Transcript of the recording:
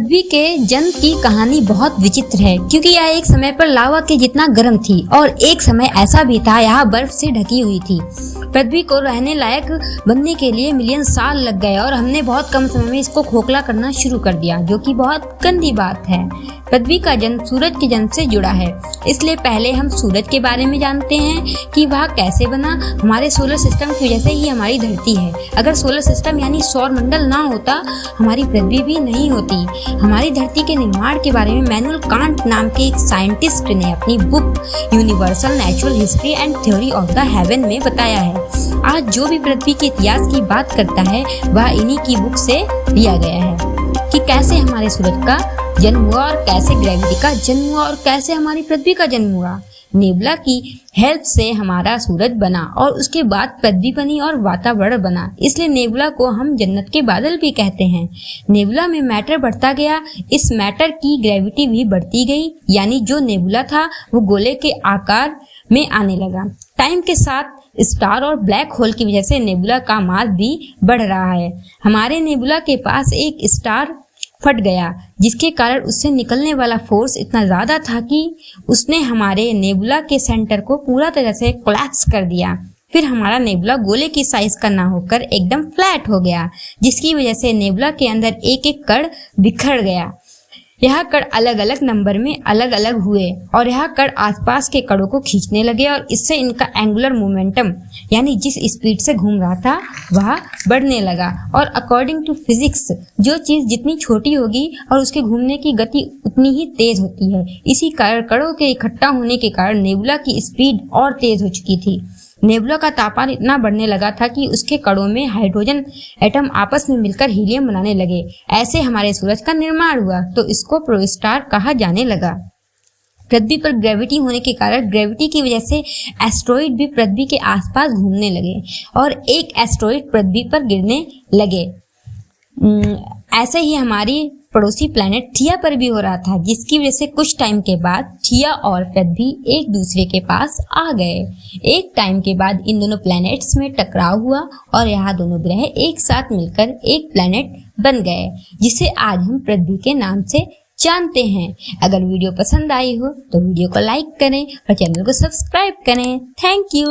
पृथ्वी के जन्म की कहानी बहुत विचित्र है, क्योंकि यह एक समय पर लावा के जितना गर्म थी और एक समय ऐसा भी था यह बर्फ से ढकी हुई थी। पृथ्वी को रहने लायक बनने के लिए मिलियन साल लग गए और हमने बहुत कम समय में इसको खोखला करना शुरू कर दिया, जो कि बहुत गंदी बात है। पृथ्वी का जन्म सूरज के जन्म से जुड़ा है, इसलिए पहले हम सूरज के बारे में जानते हैं कि वह कैसे बना। हमारे सोलर सिस्टम की वजह से ही हमारी धरती है। अगर सोलर सिस्टम यानी सौर मंडल ना होता, हमारी पृथ्वी भी नहीं होती। हमारी धरती के निर्माण के बारे में मैनुअल कांट नाम के एक साइंटिस्ट ने अपनी book universal natural history and theory of the haven में बताया है। आज जो भी पृथ्वी के इतिहास की बात करता है वह इन्हीं की बुक से लिया गया है कि कैसे हमारे सूरज का जन्म हुआ और कैसे ग्रेविटी का जन्म हुआ और कैसे हमारी पृथ्वी का जन्म हुआ। नेबुला की हेल्प से हमारा सूरज बना और उसके बाद पृथ्वी बनी और वातावरण बना, इसलिए नेबुला को हम जन्नत के बादल भी कहते हैं। नेबुला में मैटर बढ़ता गया, इस मैटर की ग्रेविटी भी बढ़ती गई, यानी जो नेबुला था वो गोले के आकार में आने लगा। टाइम के साथ स्टार और ब्लैक होल की वजह से नेबुला का मास भी बढ़ रहा है। हमारे नेबुला के पास एक स्टार फट गया, जिसके कारण उससे निकलने वाला फोर्स इतना ज्यादा था कि उसने हमारे नेबुला के सेंटर को पूरा तरह से कोलैप्स कर दिया। फिर हमारा नेबुला गोले की साइज का ना होकर एकदम फ्लैट हो गया, जिसकी वजह से नेबुला के अंदर एक एक कण बिखर गया। यह कण अलग अलग नंबर में अलग अलग हुए और यह कण आसपास के कणों को खींचने लगे और इससे इनका एंगुलर मोमेंटम यानी जिस स्पीड से घूम रहा था वह बढ़ने लगा। और अकॉर्डिंग टू फिजिक्स जो चीज जितनी छोटी होगी और उसके घूमने की गति उतनी ही तेज होती है। इसी कारण कणों के इकट्ठा होने के कारण नेबुला की स्पीड और तेज हो चुकी थी। नेबुला का तापमान इतना बढ़ने लगा था कि उसके कणों में हाइड्रोजन एटम आपस में मिलकर हीलियम बनाने लगे। ऐसे हमारे सूरज का निर्माण हुआ, तो इसको प्रोस्टार कहा जाने लगा। पृथ्वी पर ग्रेविटी होने के कारण ग्रेविटी की वजह से एस्ट्रॉइड भी पृथ्वी के आसपास घूमने लगे और एक एस्ट्रॉइड पृथ्वी पर गिरने लगे। ऐसे ही हमारी पड़ोसी प्लैनेट थिया पर भी हो रहा था, जिसकी वजह से कुछ टाइम के बाद थिया और पृथ्वी एक दूसरे के पास आ गए। एक टाइम के बाद इन दोनों प्लैनेट्स में टकराव हुआ और यहाँ दोनों ग्रह एक साथ मिलकर एक प्लैनेट बन गए, जिसे आज हम पृथ्वी के नाम से जानते हैं। अगर वीडियो पसंद आई हो तो वीडियो को लाइक करें और चैनल को सब्सक्राइब करें। Thank you.